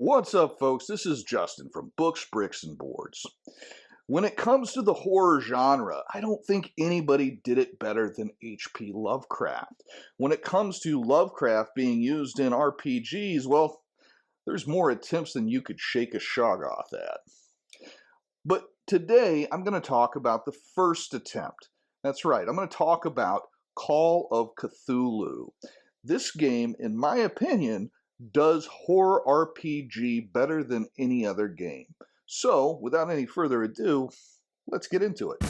What's up, folks? This is Justin from Books, Bricks, and Boards. When it comes to the horror genre, I don't think anybody did it better than H.P. Lovecraft. When it comes to Lovecraft being used in RPGs, well, there's more attempts than you could shake a shoggoth at. But today, I'm going to talk about the first attempt. That's right, I'm going to talk about Call of Cthulhu. This game, in my opinion, does horror RPG better than any other game. So, without any further ado, let's get into it.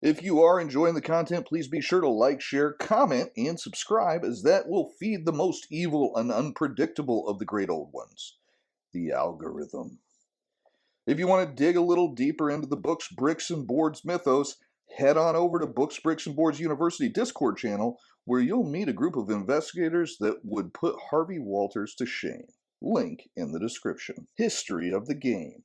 If you are enjoying the content, please be sure to like, share, comment, and subscribe, as that will feed the most evil and unpredictable of the great old ones, the algorithm. If you want to dig a little deeper into the Books, Bricks, and Boards mythos, head on over to Books, Bricks, and Boards University Discord channel, where you'll meet a group of investigators that would put Harvey Walters to shame. Link in the description. History of the game.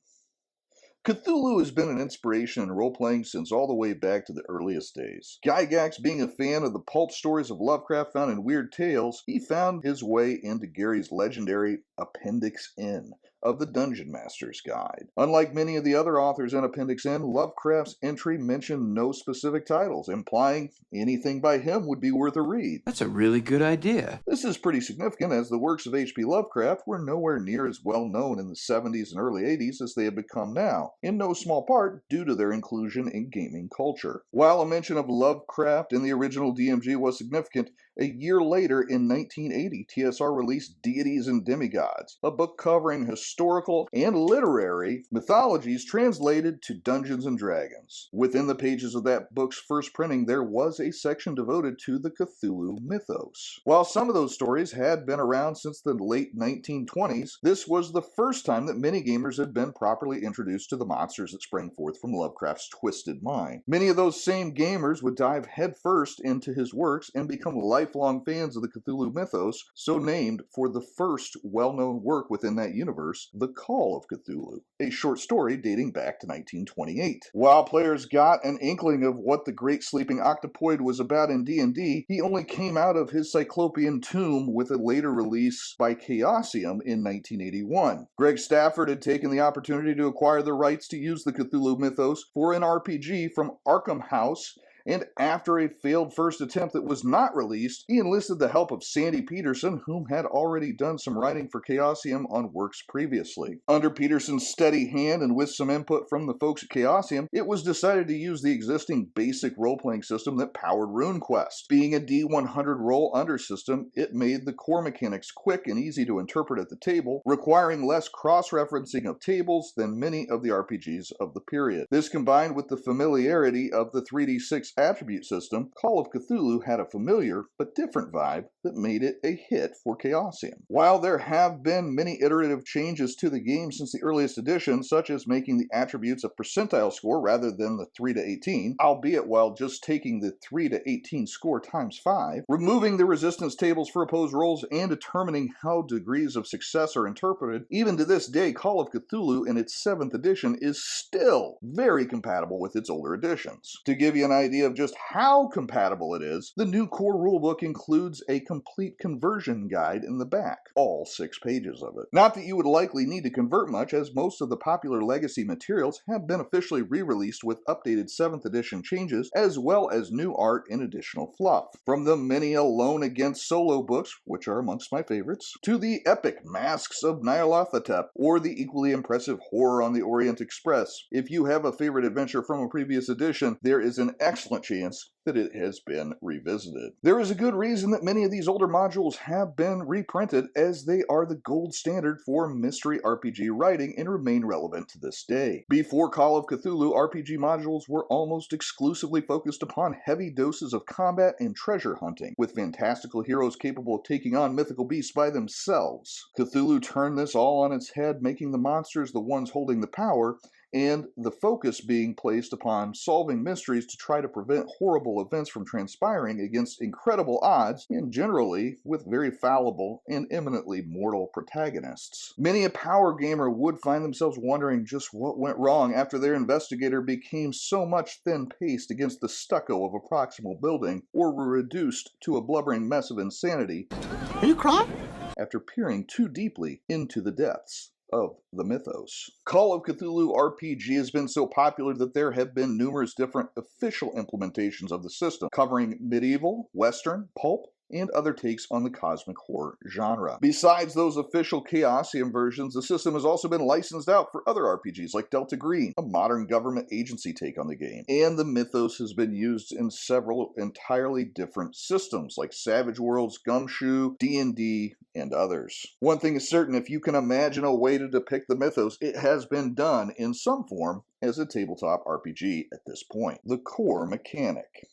Cthulhu has been an inspiration in role-playing since all the way back to the earliest days. Gygax, being a fan of the pulp stories of Lovecraft found in Weird Tales, he found his way into Gary's legendary Appendix N of the Dungeon Master's Guide. Unlike many of the other authors in Appendix N, Lovecraft's entry mentioned no specific titles, implying anything by him would be worth a read. That's a really good idea. This is pretty significant, as the works of H.P. Lovecraft were nowhere near as well known in the 70s and early 80s as they have become now, in no small part due to their inclusion in gaming culture. While a mention of Lovecraft in the original DMG was significant, a year later, in 1980, TSR released Deities and Demigods, a book covering historical and literary mythologies translated to Dungeons and Dragons. Within the pages of that book's first printing, there was a section devoted to the Cthulhu mythos. While some of those stories had been around since the late 1920s, this was the first time that many gamers had been properly introduced to the monsters that sprang forth from Lovecraft's twisted mind. Many of those same gamers would dive headfirst into his works and become lifelong fans of the Cthulhu mythos, so named for the first well-known work within that universe, The Call of Cthulhu, a short story dating back to 1928. While players got an inkling of what the Great Sleeping Octopoid was about in D&D, he only came out of his Cyclopean tomb with a later release by Chaosium in 1981. Greg Stafford had taken the opportunity to acquire the rights to use the Cthulhu mythos for an RPG from Arkham House, and after a failed first attempt that was not released, he enlisted the help of Sandy Peterson, whom had already done some writing for Chaosium on works previously. Under Peterson's steady hand and with some input from the folks at Chaosium, it was decided to use the existing basic role-playing system that powered RuneQuest. Being a D100 roll under system, it made the core mechanics quick and easy to interpret at the table, requiring less cross-referencing of tables than many of the RPGs of the period. This, combined with the familiarity of the 3D6 attribute system, Call of Cthulhu had a familiar but different vibe that made it a hit for Chaosium. While there have been many iterative changes to the game since the earliest edition, such as making the attributes a percentile score rather than the 3 to 18, albeit while just taking the 3 to 18 score times 5, removing the resistance tables for opposed rolls, and determining how degrees of success are interpreted, even to this day, Call of Cthulhu in its 7th edition is still very compatible with its older editions. To give you an idea of just how compatible it is, the new core rulebook includes a complete conversion guide in the back, all 6 pages of it. Not that you would likely need to convert much, as most of the popular legacy materials have been officially re-released with updated 7th edition changes, as well as new art and additional fluff. From the many Alone Against solo books, which are amongst my favorites, to the epic Masks of Nyarlathotep, or the equally impressive Horror on the Orient Express. If you have a favorite adventure from a previous edition, there is an excellent chance that it has been revisited. There is a good reason that many of these older modules have been reprinted, as they are the gold standard for mystery RPG writing and remain relevant to this day. Before Call of Cthulhu, RPG modules were almost exclusively focused upon heavy doses of combat and treasure hunting, with fantastical heroes capable of taking on mythical beasts by themselves. Cthulhu turned this all on its head, making the monsters the ones holding the power, and the focus being placed upon solving mysteries to try to prevent horrible inevitable events from transpiring against incredible odds and generally with very fallible and imminently mortal protagonists. Many a power gamer would find themselves wondering just what went wrong after their investigator became so much thin paste against the stucco of a proximal building or were reduced to a blubbering mess of insanity. Are you crying? After peering too deeply into the depths of the Mythos. Call of Cthulhu RPG has been so popular that there have been numerous different official implementations of the system, covering medieval, western, pulp, and other takes on the cosmic horror genre. Besides those official Chaosium versions, the system has also been licensed out for other RPGs like Delta Green, a modern government agency take on the game. And the Mythos has been used in several entirely different systems like Savage Worlds, Gumshoe, D&D, and others. One thing is certain, if you can imagine a way to depict the Mythos, it has been done in some form as a tabletop RPG at this point. The core mechanic.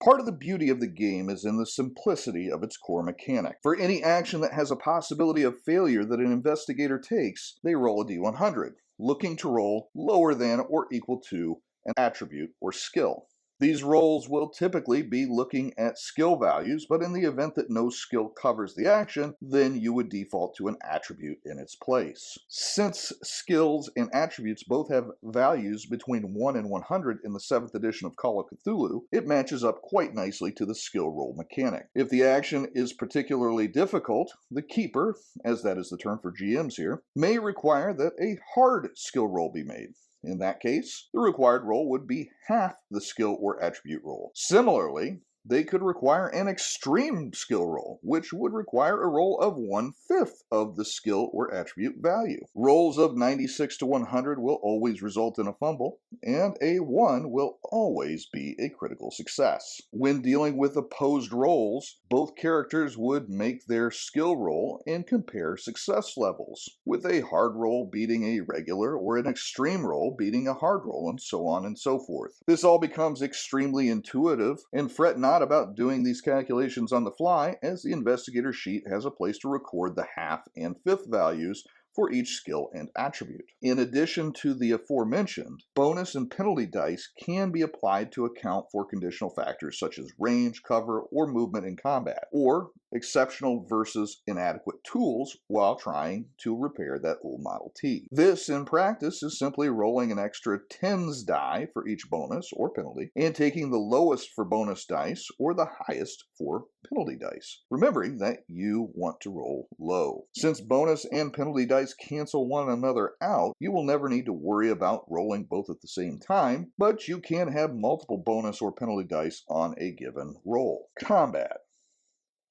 Part of the beauty of the game is in the simplicity of its core mechanic. For any action that has a possibility of failure that an investigator takes, they roll a d100, looking to roll lower than or equal to an attribute or skill. These rolls will typically be looking at skill values, but in the event that no skill covers the action, then you would default to an attribute in its place. Since skills and attributes both have values between 1 and 100 in the 7th edition of Call of Cthulhu, it matches up quite nicely to the skill roll mechanic. If the action is particularly difficult, the keeper, as that is the term for GMs here, may require that a hard skill roll be made. In that case, the required roll would be half the skill or attribute roll. Similarly, they could require an extreme skill roll, which would require a roll of 1/5 of the skill or attribute value. Rolls of 96 to 100 will always result in a fumble, and a 1 will always be a critical success. When dealing with opposed rolls, both characters would make their skill roll and compare success levels, with a hard roll beating a regular or an extreme roll beating a hard roll, and so on and so forth. This all becomes extremely intuitive, and fret not about doing these calculations on the fly, as the investigator sheet has a place to record the half and fifth values for each skill and attribute. In addition to the aforementioned, bonus and penalty dice can be applied to account for conditional factors such as range, cover, or movement in combat, or exceptional versus inadequate tools while trying to repair that old Model T. This, in practice, is simply rolling an extra tens die for each bonus or penalty, and taking the lowest for bonus dice or the highest for penalty dice, remembering that you want to roll low. Since bonus and penalty dice cancel one another out, you will never need to worry about rolling both at the same time, but you can have multiple bonus or penalty dice on a given roll. Combat.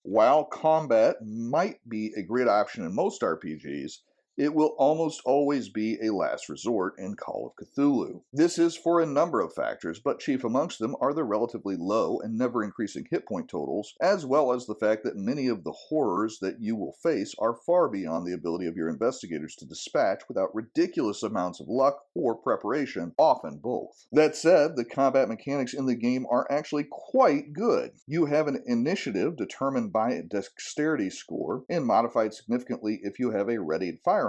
While combat might be a great option in most RPGs, it will almost always be a last resort in Call of Cthulhu. This is for a number of factors, but chief amongst them are the relatively low and never-increasing hit point totals, as well as the fact that many of the horrors that you will face are far beyond the ability of your investigators to dispatch without ridiculous amounts of luck or preparation, often both. That said, the combat mechanics in the game are actually quite good. You have an initiative determined by a dexterity score and modified significantly if you have a readied firearm,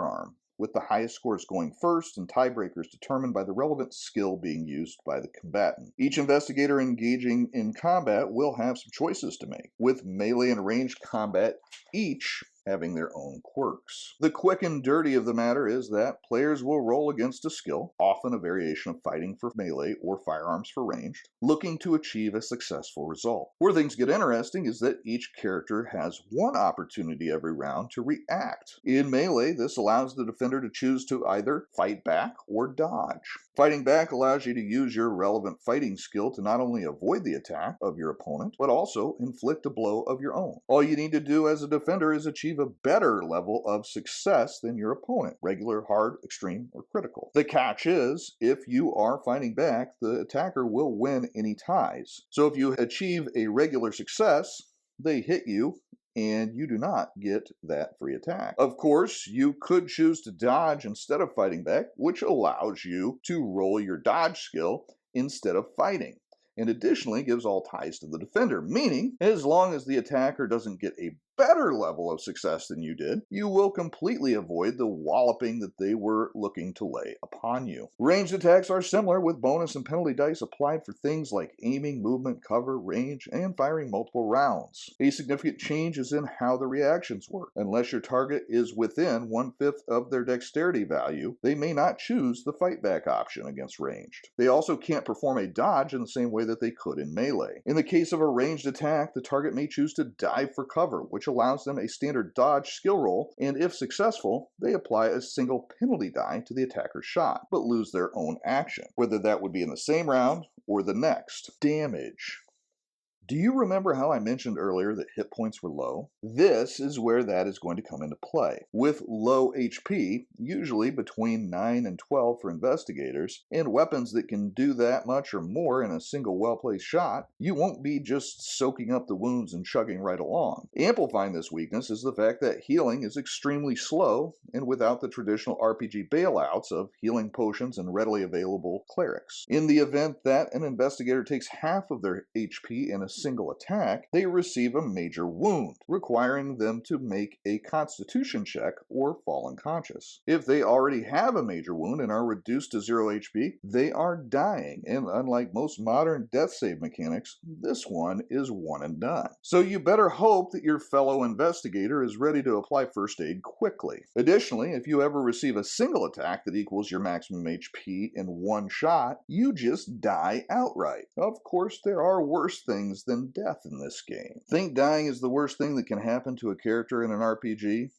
with the highest scores going first and tiebreakers determined by the relevant skill being used by the combatant. Each investigator engaging in combat will have some choices to make, with melee and ranged combat each having their own quirks. The quick and dirty of the matter is that players will roll against a skill, often a variation of fighting for melee or firearms for ranged, looking to achieve a successful result. Where things get interesting is that each character has one opportunity every round to react. In melee, this allows the defender to choose to either fight back or dodge. Fighting back allows you to use your relevant fighting skill to not only avoid the attack of your opponent, but also inflict a blow of your own. All you need to do as a defender is achieve a better level of success than your opponent, regular, hard, extreme, or critical. The catch is, if you are fighting back, the attacker will win any ties. So if you achieve a regular success, they hit you, and you do not get that free attack. Of course, you could choose to dodge instead of fighting back, which allows you to roll your dodge skill instead of fighting, and additionally gives all ties to the defender, meaning as long as the attacker doesn't get a better level of success than you did, you will completely avoid the walloping that they were looking to lay upon you. Ranged attacks are similar, with bonus and penalty dice applied for things like aiming, movement, cover, range, and firing multiple rounds. A significant change is in how the reactions work. Unless your target is within 1/5 of their dexterity value, they may not choose the fight back option against ranged. They also can't perform a dodge in the same way that they could in melee. In the case of a ranged attack, the target may choose to dive for cover, which allows them a standard dodge skill roll, and if successful, they apply a single penalty die to the attacker's shot, but lose their own action, whether that would be in the same round or the next. Damage. Do you remember how I mentioned earlier that hit points were low? This is where that is going to come into play. With low HP, usually between 9 and 12 for investigators, and weapons that can do that much or more in a single well-placed shot, you won't be just soaking up the wounds and chugging right along. Amplifying this weakness is the fact that healing is extremely slow, and without the traditional RPG bailouts of healing potions and readily available clerics. In the event that an investigator takes half of their HP in a single attack, they receive a major wound, requiring them to make a constitution check or fall unconscious. If they already have a major wound and are reduced to 0 HP, they are dying, and unlike most modern death save mechanics, this one is one and done. So you better hope that your fellow investigator is ready to apply first aid quickly. Additionally, if you ever receive a single attack that equals your maximum HP in one shot, you just die outright. Of course, there are worse things than death in this game. Think dying is the worst thing that can happen to a character in an RPG?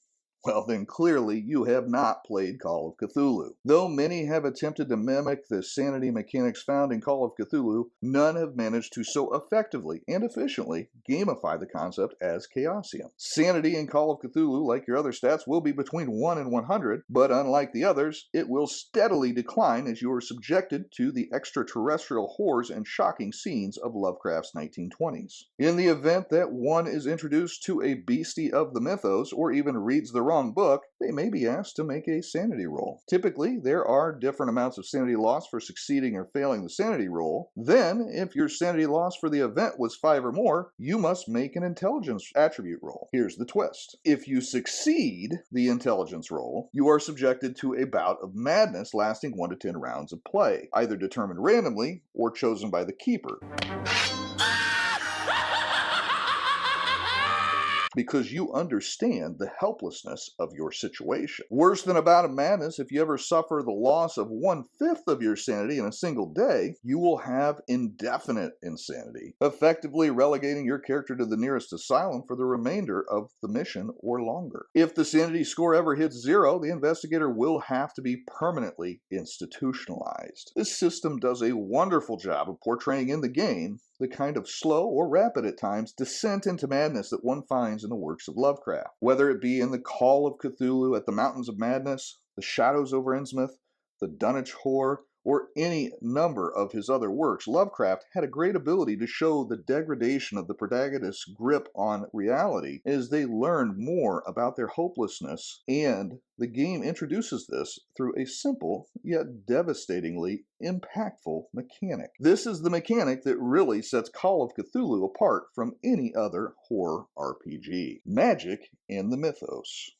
Well, then clearly you have not played Call of Cthulhu. Though many have attempted to mimic the sanity mechanics found in Call of Cthulhu, none have managed to so effectively and efficiently gamify the concept as Chaosium. Sanity in Call of Cthulhu, like your other stats, will be between 1 and 100, but unlike the others, it will steadily decline as you are subjected to the extraterrestrial horrors and shocking scenes of Lovecraft's 1920s. In the event that one is introduced to a beastie of the mythos, or even reads the wrong book, they may be asked to make a sanity roll. Typically, there are different amounts of sanity loss for succeeding or failing the sanity roll. Then, if your sanity loss for the event was 5 or more, you must make an intelligence attribute roll. Here's the twist. If you succeed the intelligence roll, you are subjected to a bout of madness lasting 1 to 10 rounds of play, either determined randomly or chosen by the keeper, because you understand the helplessness of your situation. Worse than a bout of madness, if you ever suffer the loss of 1/5 of your sanity in a single day, you will have indefinite insanity, effectively relegating your character to the nearest asylum for the remainder of the mission or longer. If the sanity score ever hits 0, the investigator will have to be permanently institutionalized. This system does a wonderful job of portraying in the game the kind of slow or rapid at times descent into madness that one finds in the works of Lovecraft. Whether it be in the Call of Cthulhu at the Mountains of Madness, the Shadows over Innsmouth, the Dunwich Horror, or any number of his other works, Lovecraft had a great ability to show the degradation of the protagonist's grip on reality as they learn more about their hopelessness, and the game introduces this through a simple yet devastatingly impactful mechanic. This is the mechanic that really sets Call of Cthulhu apart from any other horror RPG: magic and the mythos.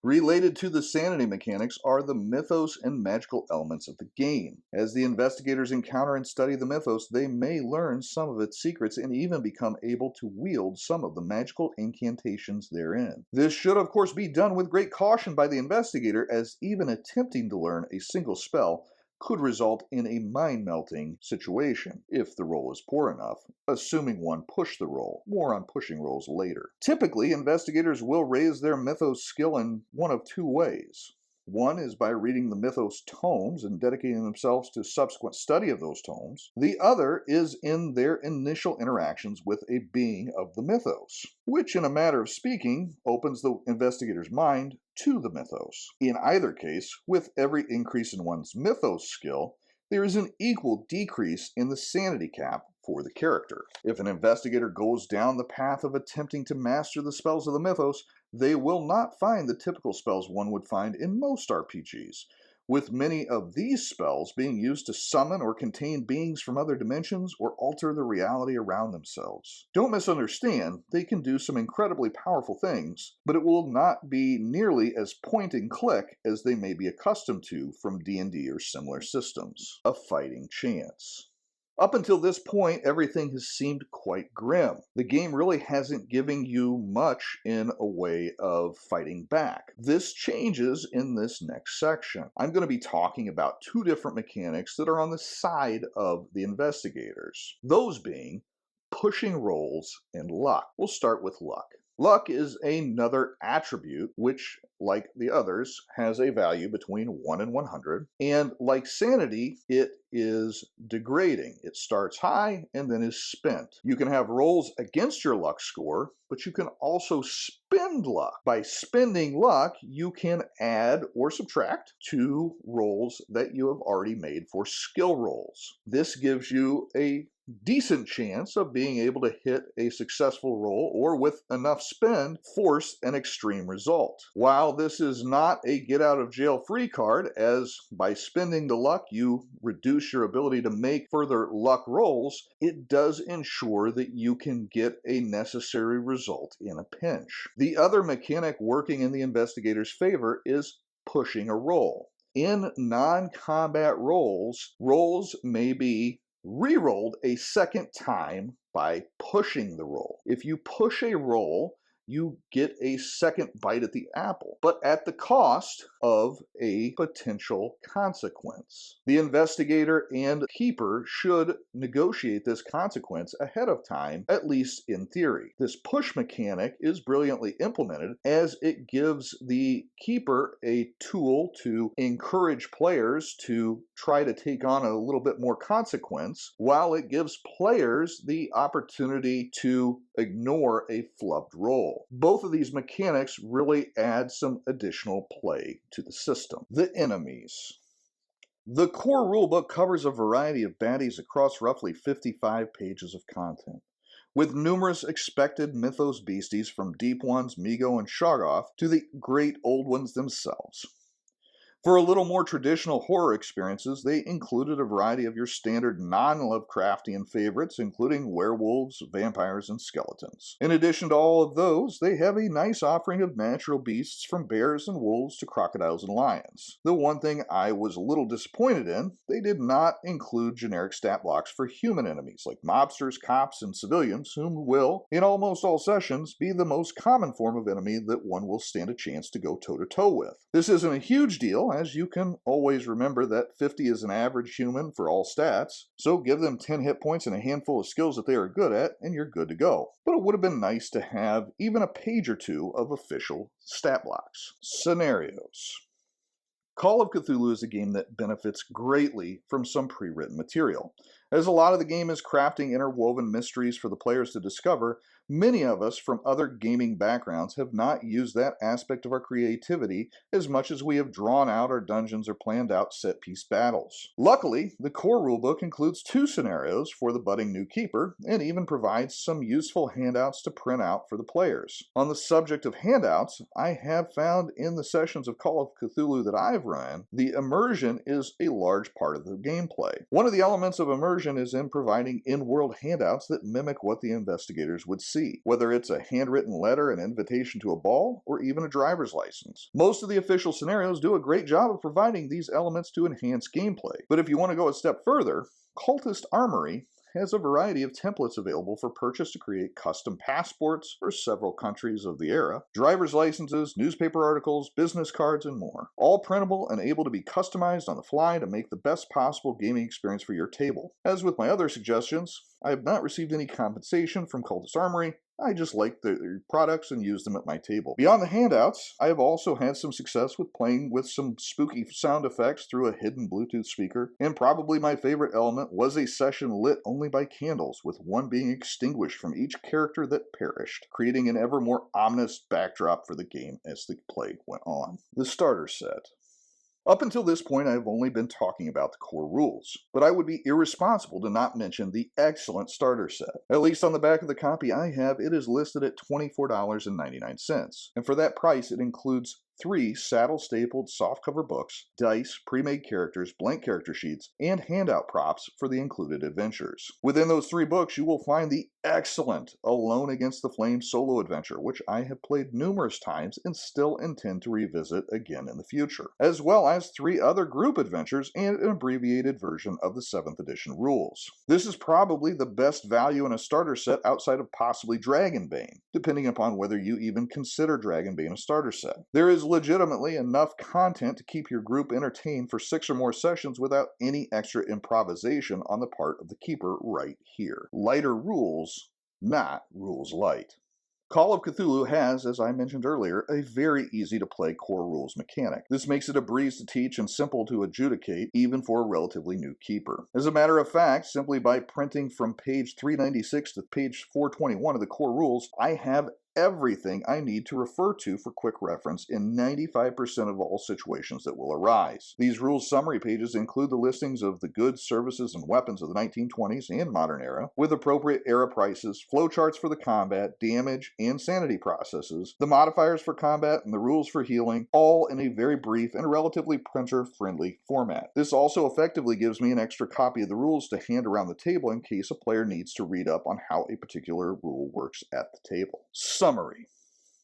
Related to the sanity mechanics are the mythos and magical elements of the game. As the investigators encounter and study the mythos, they may learn some of its secrets and even become able to wield some of the magical incantations therein. This should, of course, be done with great caution by the investigator, as even attempting to learn a single spell could result in a mind-melting situation if the roll is poor enough, assuming one pushed the roll. More on pushing rolls later. Typically, investigators will raise their mythos skill in one of 2 ways. One is by reading the mythos tomes and dedicating themselves to subsequent study of those tomes. The other is in their initial interactions with a being of the mythos, which, in a matter of speaking, opens the investigator's mind to the mythos. In either case, with every increase in one's mythos skill, there is an equal decrease in the sanity cap for the character. If an investigator goes down the path of attempting to master the spells of the mythos, they will not find the typical spells one would find in most RPGs, with many of these spells being used to summon or contain beings from other dimensions or alter the reality around themselves. Don't misunderstand, they can do some incredibly powerful things, but it will not be nearly as point and click as they may be accustomed to from D&D or similar systems. A fighting chance. Up until this point, everything has seemed quite grim. The game really hasn't given you much in a way of fighting back. This changes in this next section. I'm going to be talking about two different mechanics that are on the side of the investigators. Those being pushing rolls and luck. We'll start with luck. Luck is another attribute which, like the others, has a value between 1 and 100. And like sanity, it is degrading. It starts high and then is spent. You can have rolls against your luck score, but you can also spend luck. By spending luck, you can add or subtract to rolls that you have already made for skill rolls. This gives you a decent chance of being able to hit a successful roll or, with enough spend, force an extreme result. While this is not a get out of jail free card, as by spending the luck you reduce your ability to make further luck rolls, it does ensure that you can get a necessary result in a pinch. The other mechanic working in the investigator's favor is pushing a roll. In non-combat rolls, rolls may be re-rolled a second time by pushing the roll. If you push a roll, you get a second bite at the apple, but at the cost of a potential consequence. The investigator and keeper should negotiate this consequence ahead of time, at least in theory. This push mechanic is brilliantly implemented, as it gives the keeper a tool to encourage players to try to take on a little bit more consequence, while it gives players the opportunity to ignore a flubbed roll. Both of these mechanics really add some additional play to the system. The enemies. The core rulebook covers a variety of baddies across roughly 55 pages of content, with numerous expected Mythos beasties from Deep Ones, Migo, and Shoggoth to the great old ones themselves. For a little more traditional horror experiences, they included a variety of your standard non-Lovecraftian favorites, including werewolves, vampires, and skeletons. In addition to all of those, they have a nice offering of natural beasts, from bears and wolves to crocodiles and lions. The one thing I was a little disappointed in, they did not include generic stat blocks for human enemies like mobsters, cops, and civilians, whom will, in almost all sessions, be the most common form of enemy that one will stand a chance to go toe-to-toe with. This isn't a huge deal, as you can always remember that 50 is an average human for all stats, so give them 10 hit points and a handful of skills that they are good at, and you're good to go. But it would have been nice to have even a page or two of official stat blocks. Scenarios. Call of Cthulhu is a game that benefits greatly from some pre-written material. As a lot of the game is crafting interwoven mysteries for the players to discover, many of us from other gaming backgrounds have not used that aspect of our creativity as much as we have drawn out our dungeons or planned out set-piece battles. Luckily, the core rulebook includes 2 scenarios for the budding new keeper, and even provides some useful handouts to print out for the players. On the subject of handouts, I have found in the sessions of Call of Cthulhu that I've run, the immersion is a large part of the gameplay. One of the elements of immersion is in providing in-world handouts that mimic what the investigators would see, whether it's a handwritten letter, an invitation to a ball, or even a driver's license. Most of the official scenarios do a great job of providing these elements to enhance gameplay, but if you want to go a step further, Cultist Armory has a variety of templates available for purchase to create custom passports for several countries of the era, driver's licenses, newspaper articles, business cards, and more. All printable and able to be customized on the fly to make the best possible gaming experience for your table. As with my other suggestions, I have not received any compensation from Cultist Armory. I just like their products and use them at my table. Beyond the handouts, I have also had some success with playing with some spooky sound effects through a hidden Bluetooth speaker, and probably my favorite element was a session lit only by candles, with one being extinguished from each character that perished, creating an ever more ominous backdrop for the game as the play went on. The starter set. Up until this point, I have only been talking about the core rules, but I would be irresponsible to not mention the excellent starter set. At least on the back of the copy I have, it is listed at $24.99, and for that price it includes 3 saddle-stapled softcover books, dice, pre-made characters, blank character sheets, and handout props for the included adventures. Within those 3 books, you will find the excellent Alone Against the Flames solo adventure, which I have played numerous times and still intend to revisit again in the future, as well as 3 other group adventures and an abbreviated version of the 7th edition rules. This is probably the best value in a starter set outside of possibly Dragonbane, depending upon whether you even consider Dragonbane a starter set. There is legitimately enough content to keep your group entertained for 6 or more sessions without any extra improvisation on the part of the keeper right here. Lighter rules, not rules light. Call of Cthulhu has, as I mentioned earlier, a very easy to play core rules mechanic. This makes it a breeze to teach and simple to adjudicate, even for a relatively new keeper. As a matter of fact, simply by printing from page 396 to page 421 of the core rules, I have everything I need to refer to for quick reference in 95% of all situations that will arise. These rules summary pages include the listings of the goods, services, and weapons of the 1920s and modern era, with appropriate era prices, flowcharts for the combat, damage, and sanity processes, the modifiers for combat, and the rules for healing, all in a very brief and relatively printer-friendly format. This also effectively gives me an extra copy of the rules to hand around the table in case a player needs to read up on how a particular rule works at the table. Summary.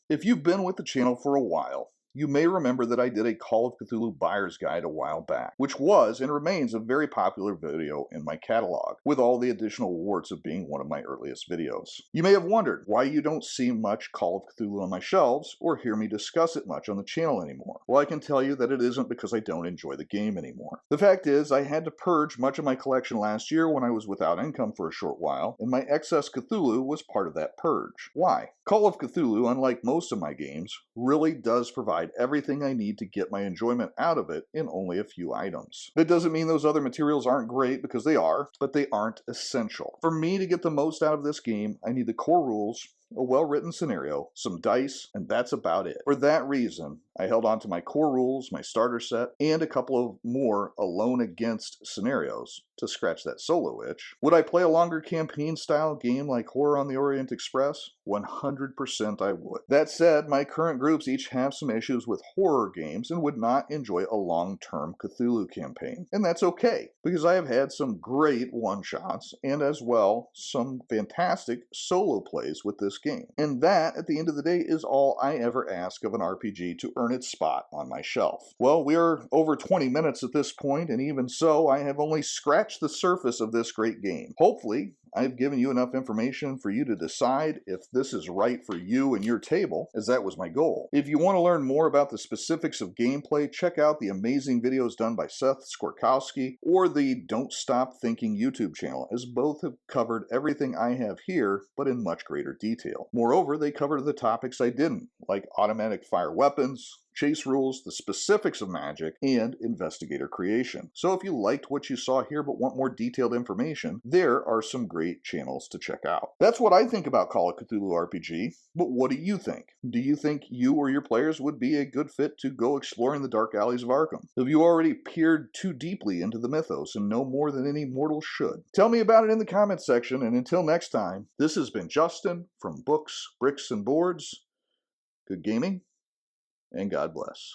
If you've been with the channel for a while, you may remember that I did a Call of Cthulhu Buyer's Guide a while back, which was and remains a very popular video in my catalog, with all the additional warts of being one of my earliest videos. You may have wondered why you don't see much Call of Cthulhu on my shelves, or hear me discuss it much on the channel anymore. Well, I can tell you that it isn't because I don't enjoy the game anymore. The fact is, I had to purge much of my collection last year when I was without income for a short while, and my excess Cthulhu was part of that purge. Why? Call of Cthulhu, unlike most of my games, really does provide everything I need to get my enjoyment out of it in only a few items. That doesn't mean those other materials aren't great, because they are, but they aren't essential. For me to get the most out of this game, I need the core rules, a well-written scenario, some dice, and that's about it. For that reason, I held on to my core rules, my starter set, and a couple of more Alone Against scenarios to scratch that solo itch. Would I play a longer campaign-style game like Horror on the Orient Express? 100% I would. That said, my current groups each have some issues with horror games and would not enjoy a long-term Cthulhu campaign. And that's okay, because I have had some great one-shots, and as well, some fantastic solo plays with this game. And that, at the end of the day, is all I ever ask of an RPG to earn its spot on my shelf. Well, we are over 20 minutes at this point, and even so, I have only scratched the surface of this great game. Hopefully, I've given you enough information for you to decide if this is right for you and your table, as that was my goal. If you want to learn more about the specifics of gameplay, check out the amazing videos done by Seth Skorkowski or the Don't Stop Thinking YouTube channel, as both have covered everything I have here, but in much greater detail. Moreover, they cover the topics I didn't, like automatic fire weapons, chase rules, the specifics of magic, and investigator creation. So if you liked what you saw here but want more detailed information, there are some great channels to check out. That's what I think about Call of Cthulhu RPG, but what do you think? Do you think you or your players would be a good fit to go exploring the dark alleys of Arkham? Have you already peered too deeply into the mythos and know more than any mortal should? Tell me about it in the comments section, and until next time, this has been Justin from Books, Bricks, and Boards. Good gaming, and God bless.